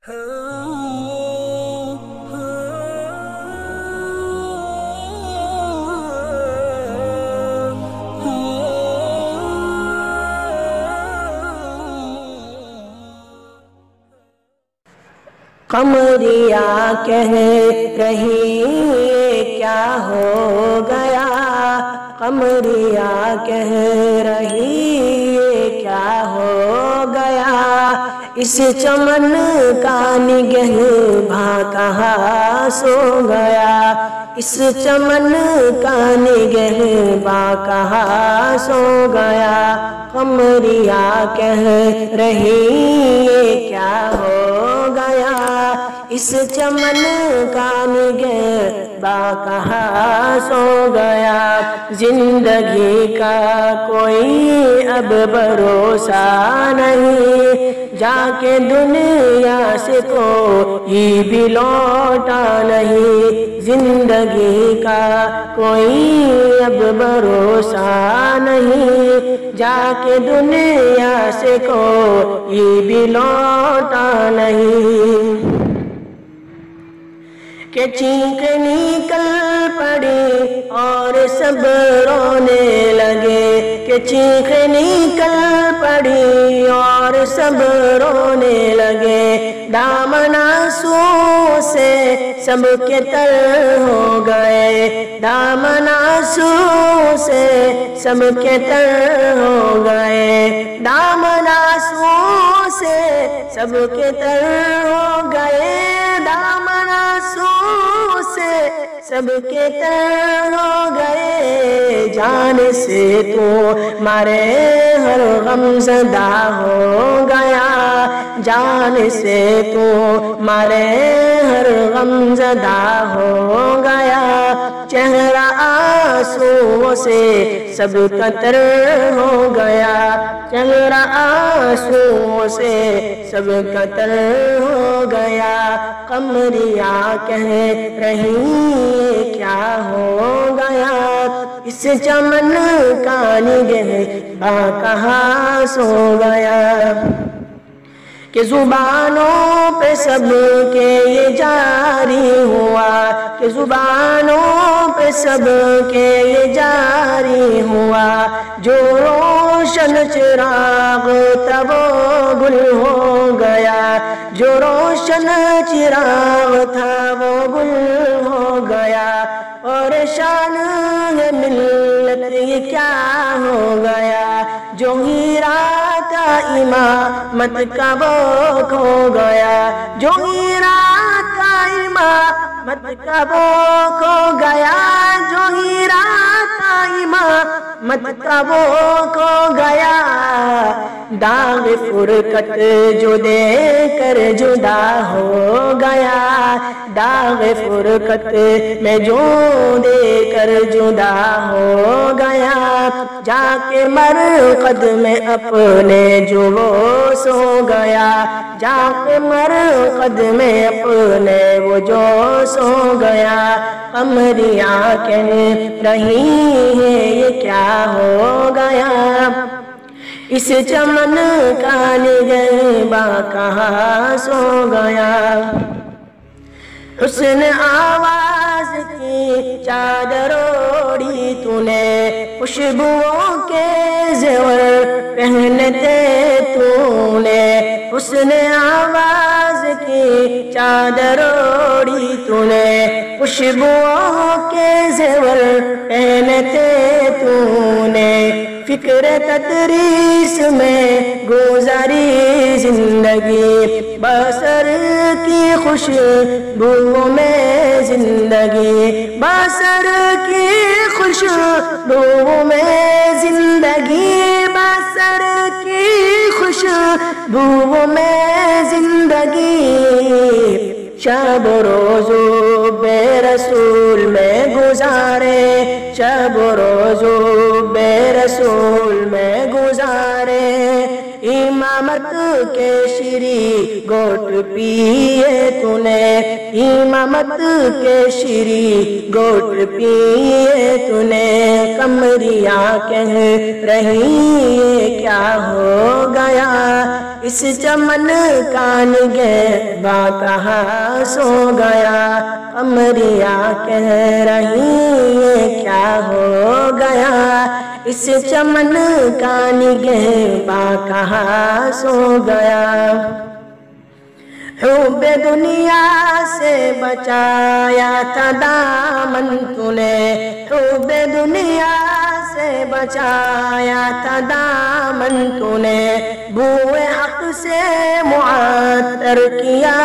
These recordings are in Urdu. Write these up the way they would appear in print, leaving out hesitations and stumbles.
قمریاں کہہ رہی کیا ہو گیا، قمریاں کہہ رہی کیا ہو گیا، اس چمن کا نگہباں کہاں سو گیا، اس چمن کا نگہباں کہاں سو گیا، قمریاں کہہ رہی کیا ہو گیا، اس چمن کا نگہباں کہاں سو گیا، زندگی کا کوئی اب بھروسہ نہیں، جا کے دنیا سے کوئی بھی لوٹا نہیں، زندگی کا کوئی اب بھروسہ نہیں، جا کے دنیا سے کوئی بھی لوٹا نہیں، کہ چیخ نکل پڑی اور سب رونے لگے، کہ چیخ نکل پڑی اور سب رونے لگے، دامن آنسو سے سب کے تر ہو گئے، دامن آنسو سے سب کے تر ہو گئے، دامن آنسو سے سب کے تر ہو گئے، دامن آنسو سے سب کے تر ہو گئے، جان سے تو مارے ہر غم زدہ ہو گیا، جان سے تو مارے ہر غم زدہ ہو گیا، چہرہ آنسو سے سب کا تر ہو گیا، چہرہ آنسو سے سب کا تر ہو گیا، قمریاں کہہ رہی کیا ہو گیا، اس چمن کا نگہباں کہاں سو گیا، کہ زبانوں پہ سب کے یہ جاری ہوا، کہ زبانوں پہ سب کے یہ جاری ہوا، جو روشن چراغ تھا وہ گل ہو گیا، جو روشن چراغ تھا وہ گل ہو گیا، اور شان ہے ملت یہ کیا ہو گیا، جو ہیرا تھا امامت کا وہ کھو گیا، جو ہیرا تھا امامت کا وہ کھو گیا، جو ہیرا تھا امامت کا وہ کھو گیا، داغ فرقت جو دے کر جدا ہو گیا، داغ فرقت میں جو دے کر جدا ہو گیا، جا کے مرقد میں اپنے جو وہ سو گیا، جا کے مرقد میں اپنے وہ جو سو گیا، قمریاں کہہ رہی ہیں یہ کیا ہو گیا، اس چمن کا نگہباں کہاں سو گیا، حسن آواز کی چادر اوڑھی تو نے، خوشبوؤں کے زیور پہنتے تو نے، حسن آواز کی چادر اوڑھی تو نے، خوشبوؤں کے زیور پہنتے تو نے، فکر تدریس میں گزاری زندگی، بسر کی خوشبو میں زندگی، بسر کی خوشبو میں زندگی، بسر کی خوشبو میں زندگی، شب و روز بے رسول میں گزارے، شب و روز بے رسول میں گزارے، امامت کے شیری گھونٹ پیے تو نے، امامت کے شیری گھونٹ پیے تو نے، قمریاں کہہ رہی کیا ہو گیا، اس چمن کا نگہباں کہاں سو گیا قمریہ کہہ رہی یہ کیا ہو گیا اس چمن کا نگہباں کہاں سو گیا حب دنیا سے بچایا تھا دامن تو نے حب دنیا سے بچایا تھا دامن تو نے بوئے حق سے معطر کیا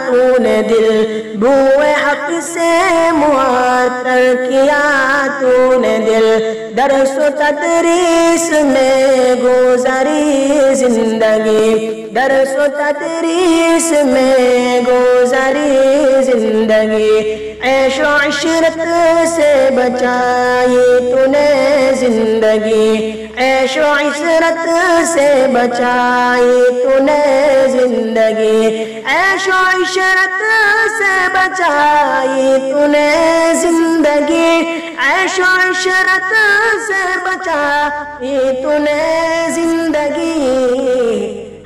تو نے دل بوئے حق سے معطر کیا تو نے دل درس و تدریس میں گزری زندگی درس و تدریس میں گزری زندگی عیش و عشرت سے بچائی تو نے زندگی عیش و عشرت سے بچائی تو نے زندگی عیش و عشرت سے بچائی تو نے زندگی عیش و عشرت سے بچائی تو نے زندگی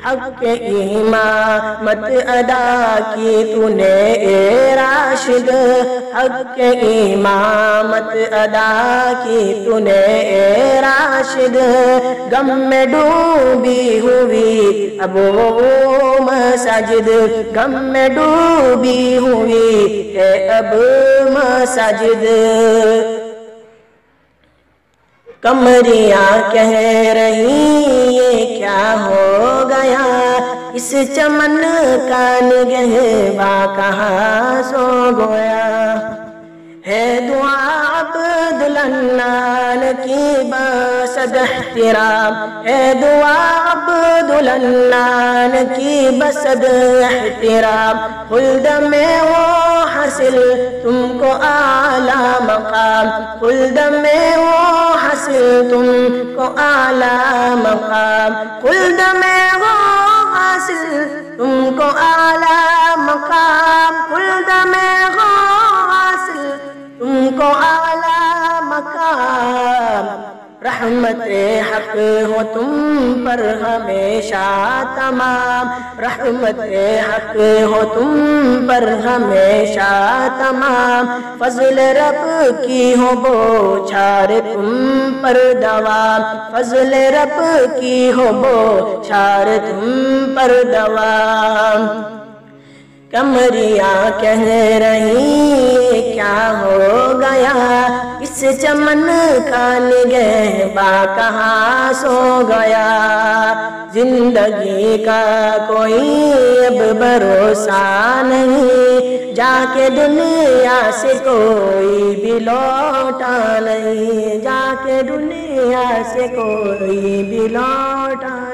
حق امامت ادا کی تو نے اے راشد حق امامت ادا کی تو نے اے راشد غم میں ڈوبی ہوئی اب وہ مساجد غم میں ڈوبی ہوئی ہے اب مساجد قمریاں کہہ رہی یہ کیا ہو گیا اس چمن کا نگہباں کہاں سو گیا ہے دعا عبد الحنان کی بسد احترام ہے دعا عبد الحنان کی بسد احترام خلد میں وہ حاصل تم کو اعلیٰ مقام خلد میں وہ حاصل تم کو اعلیٰ مقام خلد میں وہ حاصل تم کو اعلیٰ مقام خلد میں وہ حاصل تم کو اعلیٰ مقام رحمت حق ہو تم پر ہمیشہ تمام رحمت حق ہو تم پر ہمیشہ تمام فضل رب کی ہو بوچھار تم پر دوام فضل رب کی ہو بوچھار تم پر دوام قمریاں کہہ رہی کیا ہو گیا اس چمن کا نگہباں کہاں سو گیا زندگی کا کوئی اب بھروسہ نہیں جا کے دنیا سے کوئی بھی لوٹا نہیں جا کے دنیا سے کوئی بھی لوٹا